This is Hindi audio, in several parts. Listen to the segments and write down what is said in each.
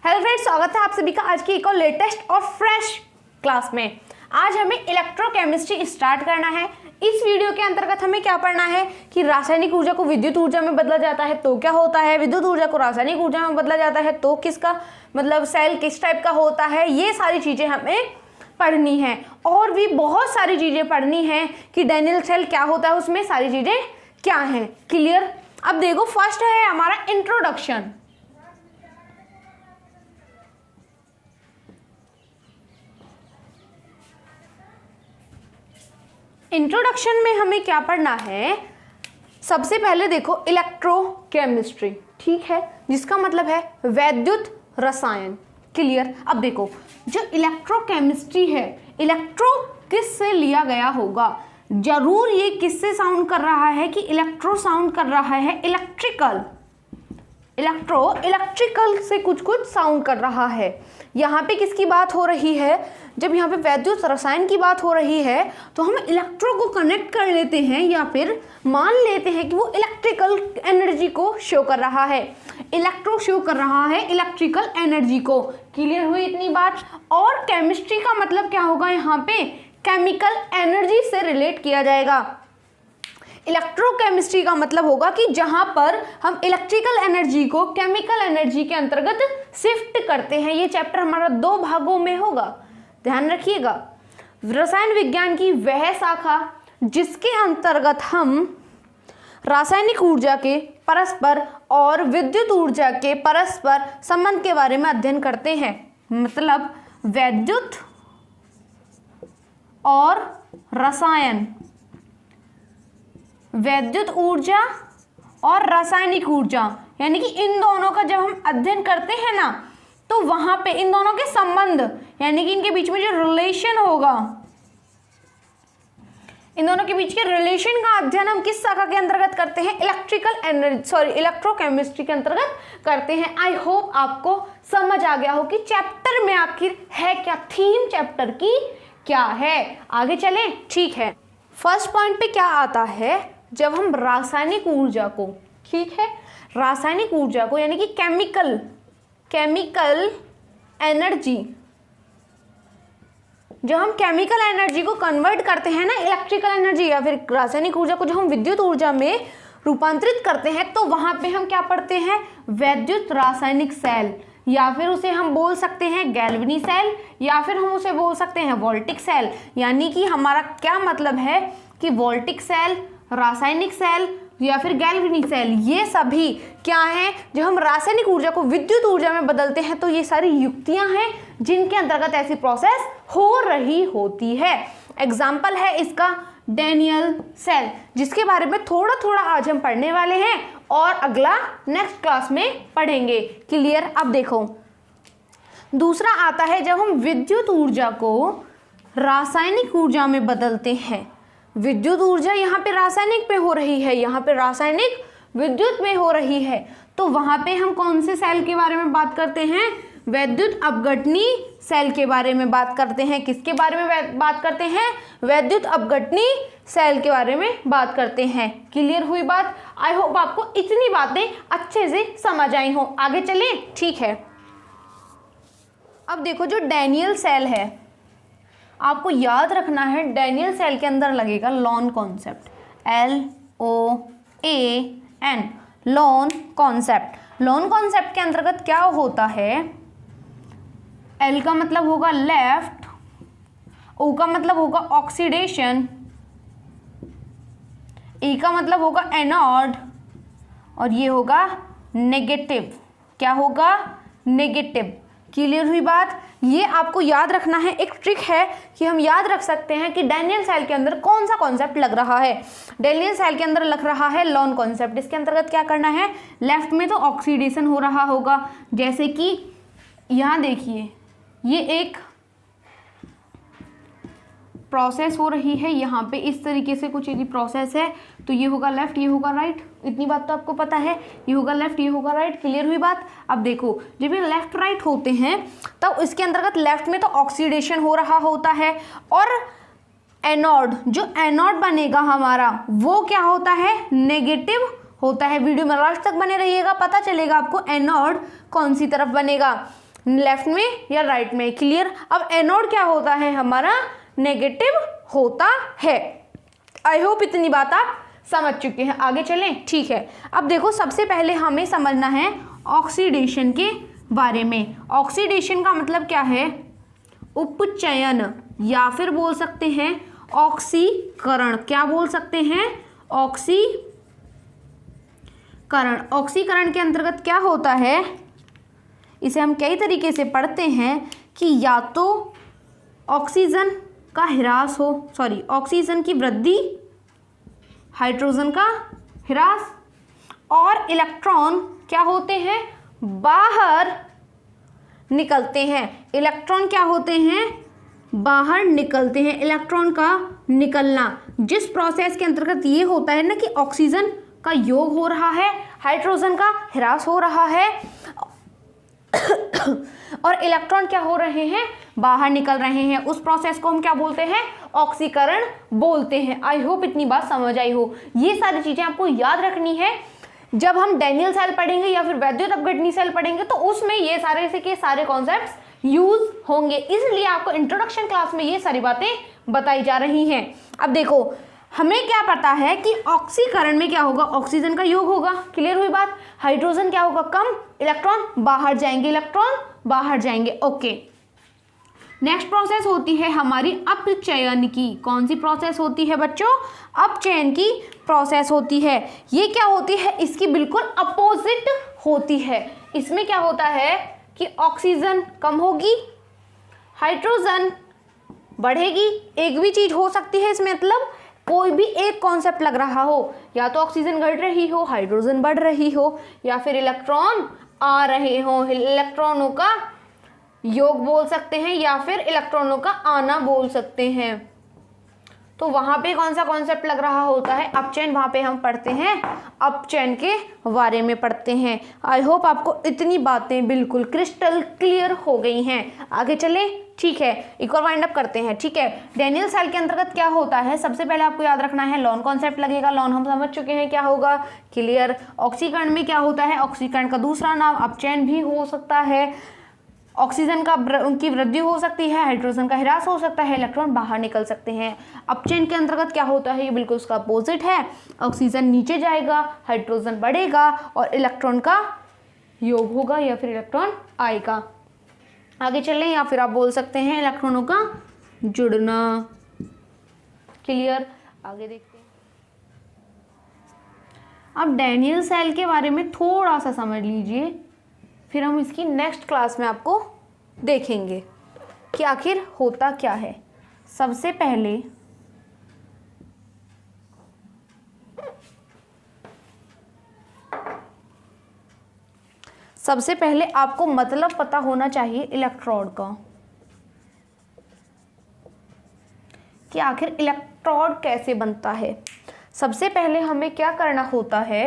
हेलो फ्रेंड्स, स्वागत है आप सभी का आज की एक और लेटेस्ट और फ्रेश क्लास में। आज हमें इलेक्ट्रोकेमिस्ट्री स्टार्ट करना है। इस वीडियो के अंतर्गत हमें क्या पढ़ना है कि रासायनिक ऊर्जा को विद्युत ऊर्जा में बदला जाता है तो क्या होता है, विद्युत ऊर्जा को रासायनिक ऊर्जा में बदला जाता है तो किसका मतलब सेल किस टाइप का होता है, ये सारी चीजें हमें पढ़नी है। और भी बहुत सारी चीजें पढ़नी है कि डैनियल सेल क्या होता है, उसमें सारी चीजें क्या हैं। क्लियर? अब देखो, फर्स्ट है हमारा इंट्रोडक्शन। इंट्रोडक्शन में हमें क्या पढ़ना है, सबसे पहले देखो इलेक्ट्रोकेमिस्ट्री, ठीक है, जिसका मतलब है वैद्युत रसायन। क्लियर? अब देखो जो इलेक्ट्रोकेमिस्ट्री है, इलेक्ट्रो किस से लिया गया होगा, जरूर ये किससे साउंड कर रहा है कि इलेक्ट्रो साउंड कर रहा है, इलेक्ट्रिकल इलेक्ट्रिकल से कुछ साउंड कर रहा है। यहाँ पे किसकी बात हो रही है, जब यहाँ पे वैद्युत रसायन की बात हो रही है तो हम इलेक्ट्रो को कनेक्ट कर लेते हैं या फिर मान लेते हैं कि वो इलेक्ट्रिकल एनर्जी को शो कर रहा है, इलेक्ट्रो शो कर रहा है इलेक्ट्रिकल एनर्जी को। क्लियर हुई इतनी बात? और केमिस्ट्री का मतलब क्या होगा, यहाँ पे केमिकल एनर्जी से रिलेट किया जाएगा। इलेक्ट्रोकेमिस्ट्री का मतलब होगा कि जहां पर हम इलेक्ट्रिकल एनर्जी को केमिकल एनर्जी के अंतर्गत शिफ्ट करते हैं। ये चैप्टर हमारा 2 भागों में होगा, ध्यान रखिएगा। रसायन विज्ञान की वह शाखा जिसके अंतर्गत हम रासायनिक ऊर्जा के परस्पर और विद्युत ऊर्जा के परस्पर संबंध के बारे में अध्ययन करते हैं। मतलब वैद्युत और रसायन, वैद्युत ऊर्जा और रासायनिक ऊर्जा, यानी कि इन दोनों का जब हम अध्ययन करते हैं ना, तो वहां पे इन दोनों के संबंध, यानी कि इनके बीच में जो रिलेशन होगा, इन दोनों के बीच के रिलेशन का अध्ययन हम किस शाखा के अंतर्गत करते हैं, इलेक्ट्रोकेमिस्ट्री के अंतर्गत करते हैं। आई होप आपको समझ आ गया हो कि चैप्टर में आखिर है क्या, थीम चैप्टर की क्या है। आगे चले, ठीक है। फर्स्ट पॉइंट पे क्या आता है, जब हम रासायनिक ऊर्जा को, ठीक है, रासायनिक ऊर्जा को यानी कि केमिकल एनर्जी, जब हम केमिकल एनर्जी को कन्वर्ट करते हैं ना इलेक्ट्रिकल एनर्जी या फिर रासायनिक ऊर्जा को जब हम विद्युत ऊर्जा में रूपांतरित करते हैं, तो वहां पे हम क्या पढ़ते हैं, वैद्युत रासायनिक सेल, या फिर उसे हम बोल सकते हैं गैल्वेनी सेल, या फिर हम उसे बोल सकते हैं वोल्टिक सेल। यानी कि हमारा क्या मतलब है कि वोल्टिक सेल, रासायनिक सेल या फिर गैल्वेनी सेल, ये सभी क्या हैं, जब हम रासायनिक ऊर्जा को विद्युत ऊर्जा में बदलते हैं तो ये सारी युक्तियां हैं जिनके अंतर्गत ऐसी प्रोसेस हो रही होती है। एग्जाम्पल है इसका डैनियल सेल, जिसके बारे में थोड़ा थोड़ा आज हम पढ़ने वाले हैं और अगला नेक्स्ट क्लास में पढ़ेंगे। क्लियर? अब देखो, दूसरा आता है जब हम विद्युत ऊर्जा को रासायनिक ऊर्जा में बदलते हैं। विद्युत ऊर्जा यहाँ पे रासायनिक में हो रही है, यहाँ पे रासायनिक विद्युत में हो रही है, तो वहां पे हम कौन से सेल के बारे में बात करते हैं, वैद्युत अपघटनी सेल के बारे में बात करते हैं। किसके बारे में बात करते हैं, वैद्युत अपघटनी सेल के बारे में बात करते हैं। क्लियर हुई बात? आई होप आपको इतनी बातें अच्छे से समझ आई हो। आगे चले, ठीक है। अब देखो जो डैनियल सेल है, आपको याद रखना है, डैनियल सेल के अंदर लगेगा lawn concept, LOAN, lawn concept. Lawn concept के अंतर्गत क्या होता है, L का मतलब होगा लेफ्ट, O का मतलब होगा ऑक्सीडेशन, E का मतलब होगा एनोड, और ये होगा नेगेटिव। क्या होगा? नेगेटिव। क्लियर हुई बात? ये आपको याद रखना है। एक ट्रिक है कि हम याद रख सकते हैं कि डैनियल सेल के अंदर कौन सा कॉन्सेप्ट लग रहा है। डैनियल सेल के अंदर लग रहा है लॉन कॉन्सेप्ट। इसके अंतर्गत क्या करना है, लेफ्ट में तो ऑक्सीडेशन हो रहा होगा, जैसे कि यहाँ देखिए ये एक प्रोसेस हो रही है, यहाँ पे इस तरीके से कुछ यदि प्रोसेस है तो ये होगा लेफ्ट, ये होगा राइट। इतनी बात तो आपको पता है, ये होगा लेफ्ट, ये होगा राइट। क्लियर हुई बात? अब देखो जब ये लेफ्ट राइट होते हैं तब तो इसके अंतर्गत लेफ्ट में तो ऑक्सीडेशन हो रहा होता है, और एनोड, जो एनोड बनेगा हमारा वो क्या होता है, नेगेटिव होता है। वीडियो में लास्ट तक बने रहिएगा, पता चलेगा आपको एनोड कौन सी तरफ बनेगा। लेफ्ट में या राइट में, क्लियर। अब एनोड क्या होता है हमारा, नेगेटिव होता है। आई होप इतनी बात आप समझ चुके हैं। आगे चलें, ठीक है। अब देखो सबसे पहले हमें समझना है ऑक्सीडेशन के बारे में। ऑक्सीडेशन का मतलब क्या है, उपचयन या फिर बोल सकते हैं ऑक्सीकरण। क्या बोल सकते हैं, ऑक्सीकरण। ऑक्सीकरण के अंतर्गत क्या होता है, इसे हम कई तरीके से पढ़ते हैं कि या तो ऑक्सीजन का ह्रास हो, सॉरी ऑक्सीजन की वृद्धि, हाइड्रोजन का ह्रास, और इलेक्ट्रॉन क्या होते हैं, बाहर निकलते हैं। इलेक्ट्रॉन क्या होते हैं, बाहर निकलते हैं। इलेक्ट्रॉन का निकलना, जिस प्रोसेस के अंतर्गत ये होता है ना कि ऑक्सीजन का योग हो रहा है, हाइड्रोजन का ह्रास हो रहा है और इलेक्ट्रॉन क्या हो रहे हैं, बाहर निकल रहे हैं, उस प्रोसेस को हम क्या बोलते हैं, ऑक्सीकरण बोलते हैं। आई होप इतनी बात समझ आई हो। ये सारी चीजें आपको याद रखनी है। जब हम डैनियल सेल पढ़ेंगे या फिर वैद्युत अपघटनी सेल पढ़ेंगे तो उसमें ये सारे कॉन्सेप्ट्स यूज होंगे, इसलिए आपको इंट्रोडक्शन क्लास में ये सारी बातें बताई जा रही हैं। अब देखो हमें क्या पता है कि ऑक्सीकरण में क्या होगा, ऑक्सीजन का योग होगा, क्लियर हुई बात। हाइड्रोजन क्या होगा, कम, इलेक्ट्रॉन बाहर जाएंगे, इलेक्ट्रॉन बाहर जाएंगे। ओके, नेक्स्ट प्रोसेस होती है हमारी अपचयन की। कौन सी प्रोसेस होती है बच्चों, अपचयन की प्रोसेस होती है। ये क्या होती है, इसकी बिल्कुल अपोजिट होती है। इसमें क्या होता है कि ऑक्सीजन कम होगी, हाइड्रोजन बढ़ेगी। एक भी चीज हो सकती है इसमें, मतलब कोई भी एक कॉन्सेप्ट लग रहा हो, या तो ऑक्सीजन घट रही हो, हाइड्रोजन बढ़ रही हो, या फिर इलेक्ट्रॉन आ रहे हो, इलेक्ट्रॉनों का योग बोल सकते हैं, या फिर इलेक्ट्रॉनों का आना बोल सकते हैं। तो वहां पे कौन सा कॉन्सेप्ट लग रहा होता है, अपचयन। वहां पे हम पढ़ते हैं, अपचयन के बारे में पढ़ते हैं। आई होप आपको इतनी बातें बिल्कुल क्रिस्टल क्लियर हो गई हैं। आगे चले, ठीक है, एक और वाइंड अप करते हैं, ठीक है। डैनियल सेल के अंतर्गत क्या होता है, सबसे पहले आपको याद रखना है लॉन कॉन्सेप्ट लगेगा। लॉन हम समझ चुके हैं क्या होगा, क्लियर। ऑक्सीकरण में क्या होता है, ऑक्सीकरण का दूसरा नाम अपचयन भी हो सकता है। ऑक्सीजन की वृद्धि हो सकती है, हाइड्रोजन का ह्रास हो सकता है, इलेक्ट्रॉन बाहर निकल सकते हैं। अपचयन के अंतर्गत क्या होता है, ये बिल्कुल उसका अपोजिट है। ऑक्सीजन नीचे जाएगा, हाइड्रोजन बढ़ेगा और इलेक्ट्रॉन का योग होगा या फिर इलेक्ट्रॉन आएगा। आगे चलें, या फिर आप बोल सकते हैं इलेक्ट्रॉनों का जुड़ना, क्लियर। आगे देखते हैं, अब डैनियल सेल के बारे में थोड़ा सा समझ लीजिए, फिर हम इसकी नेक्स्ट क्लास में आपको देखेंगे कि आखिर होता क्या है। सबसे पहले आपको मतलब पता होना चाहिए इलेक्ट्रोड का, कि आखिर इलेक्ट्रोड कैसे बनता है। सबसे पहले हमें क्या करना होता है,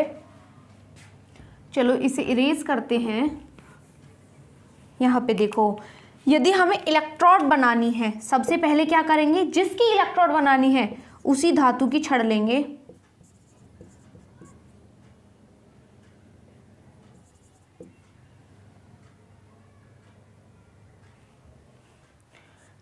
चलो इसे इरेज करते हैं। यहाँ पे देखो, यदि हमें इलेक्ट्रोड बनानी है, सबसे पहले क्या करेंगे, जिसकी इलेक्ट्रोड बनानी है उसी धातु की छड़ लेंगे,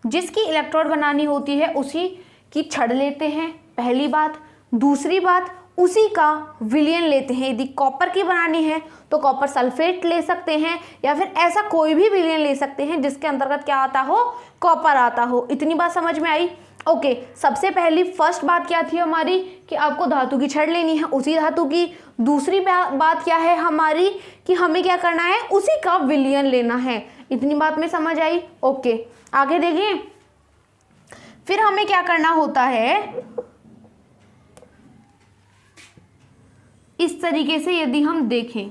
जिसकी इलेक्ट्रोड बनानी होती है उसी की छड़ लेते हैं, पहली बात। दूसरी बात, उसी का विलयन लेते हैं। यदि कॉपर की बनानी है तो कॉपर सल्फेट ले सकते हैं, या फिर ऐसा कोई भी विलयन ले सकते हैं जिसके अंतर्गत क्या आता हो, कॉपर आता हो। इतनी बात समझ में आई। ओके, सबसे पहली फर्स्ट बात क्या थी हमारी, कि आपको धातु की छड़ लेनी है उसी धातु की। दूसरी बात क्या है हमारी, कि हमें क्या करना है, उसी का विलयन लेना है। इतनी बात में समझ आई। ओके, आगे देखिए, फिर हमें क्या करना होता है, इस तरीके से यदि हम देखें,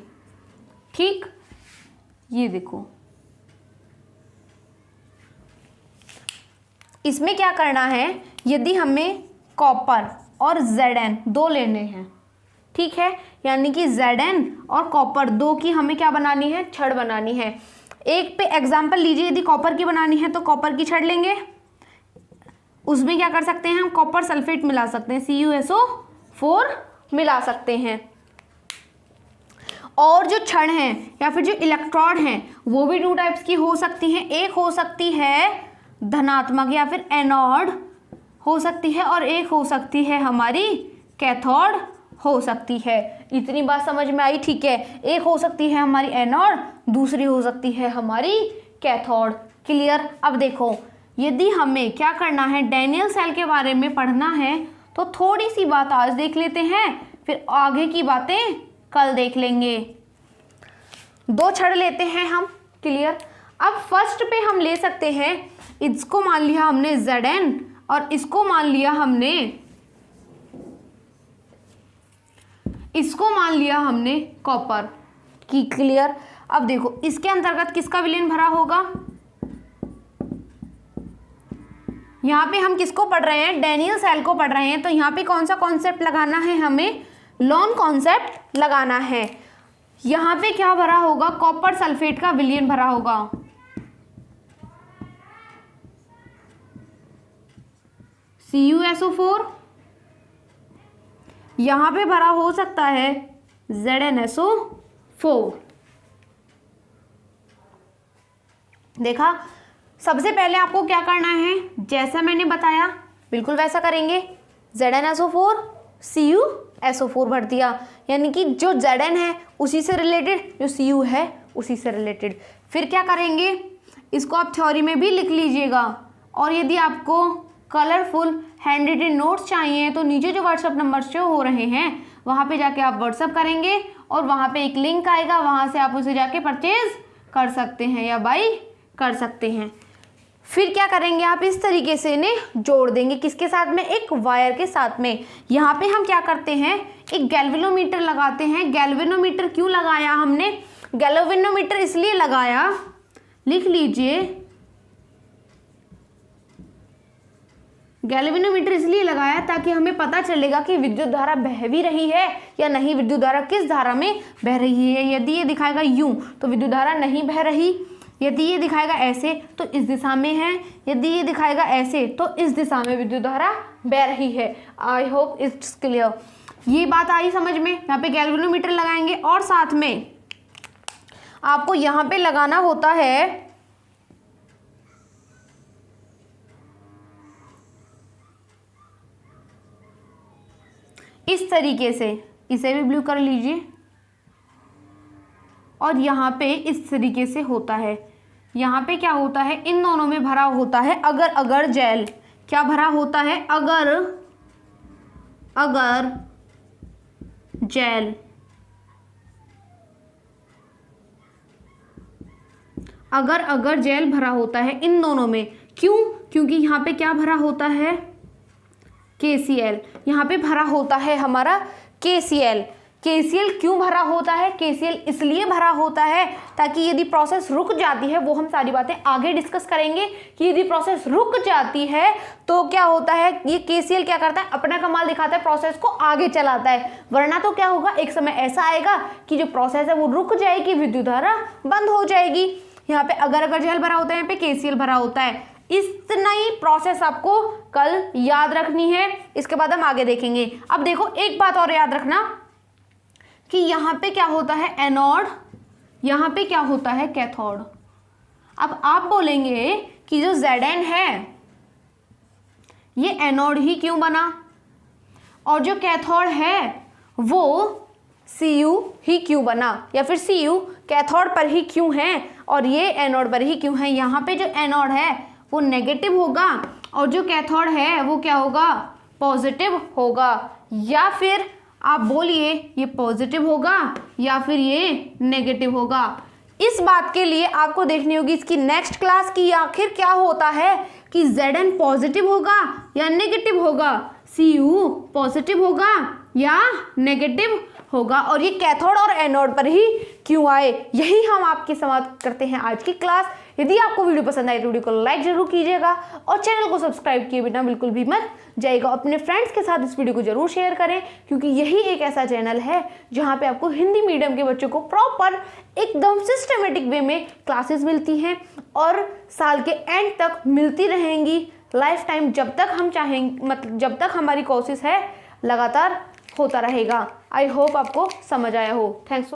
ठीक, ये देखो, इसमें क्या करना है, यदि हमें कॉपर और Zn दो लेने हैं, ठीक है, यानी कि Zn और कॉपर दो की हमें क्या बनानी है, छड़ बनानी है। एक पे एग्जांपल लीजिए, यदि कॉपर की बनानी है तो कॉपर की छड़ लेंगे, उसमें क्या कर सकते हैं हम, कॉपर सल्फेट मिला सकते हैं, CuSO4 मिला सकते हैं। और जो क्षण हैं या फिर जो इलेक्ट्रॉन हैं वो भी 2 टाइप्स की हो सकती हैं। एक हो सकती है धनात्मक या फिर एनोड हो सकती है, और एक हो सकती है हमारी कैथोड हो सकती है। इतनी बात समझ में आई? ठीक है, एक हो सकती है हमारी एनोड, दूसरी हो सकती है हमारी कैथोड। क्लियर? अब देखो, यदि हमें क्या करना है, डैनियल सेल के बारे में पढ़ना है तो थोड़ी सी बात आज देख लेते हैं, फिर आगे की बातें कल देख लेंगे। 2 छड़ लेते हैं हम। क्लियर? अब फर्स्ट पे हम ले सकते हैं, इसको मान लिया हमने Zn और इसको मान लिया हमने कॉपर की। क्लियर? अब देखो, इसके अंतर्गत किसका विलयन भरा होगा? यहाँ पे हम किसको पढ़ रहे हैं? डैनियल सेल को पढ़ रहे हैं। तो यहाँ पे कौन सा कॉन्सेप्ट लगाना है? हमें लॉन कॉन्सेप्ट लगाना है। यहाँ पे क्या भरा होगा? कॉपर सल्फेट का विलयन भरा होगा। CuSO4, यहाँ पे भरा हो सकता है ZnSO4। देखा? सबसे पहले आपको क्या करना है, जैसा मैंने बताया बिल्कुल वैसा करेंगे। ZnSO4 CuSO4 भर दिया, यानी कि जो Zn है उसी से रिलेटेड, जो Cu है उसी से रिलेटेड। फिर क्या करेंगे, इसको आप थ्योरी में भी लिख लीजिएगा। और यदि आपको कलरफुल हैंड रिटन नोट्स चाहिए तो नीचे जो व्हाट्सएप नंबर शो हो रहे हैं वहाँ पे जाके आप व्हाट्सएप करेंगे और वहाँ पे एक लिंक आएगा, वहाँ से आप उसे जाके परचेज कर सकते हैं या बाई कर सकते हैं। फिर क्या करेंगे, आप इस तरीके से इन्हें जोड़ देंगे। किसके साथ में? एक वायर के साथ में। यहाँ पे हम क्या करते हैं, एक गैल्वेनोमीटर लगाते हैं। गैल्वेनोमीटर क्यों लगाया हमने? गैल्वेनोमीटर इसलिए लगाया, लिख लीजिए, गैल्वेनोमीटर इसलिए लगाया ताकि हमें पता चलेगा कि विद्युत धारा बह भी रही है या नहीं, विद्युत धारा किस धारा में बह रही है। यदि ये दिखाएगा यूं तो विद्युत धारा नहीं बह रही, यदि ये दिखाएगा ऐसे तो इस दिशा में है, यदि ये दिखाएगा ऐसे तो इस दिशा में विद्युत धारा बह रही है। I hope it's clear. ये बात आई समझ में? यहाँ पे गैल्वेनोमीटर लगाएंगे और साथ में आपको यहाँ पे लगाना होता है इस तरीके से, इसे भी ब्लू कर लीजिए, और यहाँ पे इस तरीके से होता है। यहाँ पे क्या होता है, इन दोनों में भरा होता है अगर जेल। क्या भरा होता है? अगर जेल। अगर जेल भरा होता है इन दोनों में। क्यों? क्योंकि यहाँ पे क्या भरा होता है? KCl। यहाँ पे भरा होता है हमारा KCl। KCl क्यों भरा होता है? KCl इसलिए भरा होता है ताकि यदि प्रोसेस रुक जाती है, वो हम सारी बातें आगे डिस्कस करेंगे कि यदि प्रोसेस रुक जाती है तो क्या होता है, ये KCl क्या करता है, अपना कमाल दिखाता है, प्रोसेस को आगे चलाता है। वरना तो क्या होगा, एक समय ऐसा आएगा कि जो प्रोसेस है वो रुक जाएगी, विद्युत धारा बंद हो जाएगी। यहाँ पे अगर जेल भरा होता है, यहाँ पे KCl भरा होता है। इतना ही प्रोसेस आपको कल याद रखनी है, इसके बाद हम आगे देखेंगे। अब देखो, एक बात और याद रखना कि यहाँ पे क्या होता है एनोड, यहाँ पे क्या होता है कैथोड। अब आप बोलेंगे कि जो Zn है ये एनोड ही क्यों बना, और जो कैथोड है वो Cu ही क्यों बना, या फिर Cu कैथोड पर ही क्यों है और ये एनोड पर ही क्यों है। यहाँ पे जो एनोड है वो नेगेटिव होगा और जो कैथोड है वो क्या होगा, पॉजिटिव होगा। या फिर आप बोलिए ये पॉजिटिव होगा या फिर ये नेगेटिव होगा। इस बात के लिए आपको देखनी होगी इसकी नेक्स्ट क्लास की आखिर क्या होता है कि Zn पॉजिटिव होगा या नेगेटिव होगा, Cu पॉजिटिव होगा या नेगेटिव होगा, और ये कैथोड और एनोड पर ही क्यों आए। यही हम आपके समाप्त करते हैं आज की क्लास। यदि आपको वीडियो पसंद आए तो वीडियो को लाइक जरूर कीजिएगा और चैनल को सब्सक्राइब किए बिना बिल्कुल भी मत जाइएगा। अपने फ्रेंड्स के साथ इस वीडियो को जरूर शेयर करें, क्योंकि यही एक ऐसा चैनल है जहां पे आपको हिंदी मीडियम के बच्चों को प्रॉपर एकदम सिस्टमेटिक वे में क्लासेस मिलती हैं और साल के एंड तक मिलती रहेंगी, लाइफ टाइम, जब तक हम चाहेंगे, मतलब जब तक हमारी कोशिश है लगातार होता रहेगा। आई होप आपको समझ आया हो। थैंक्स।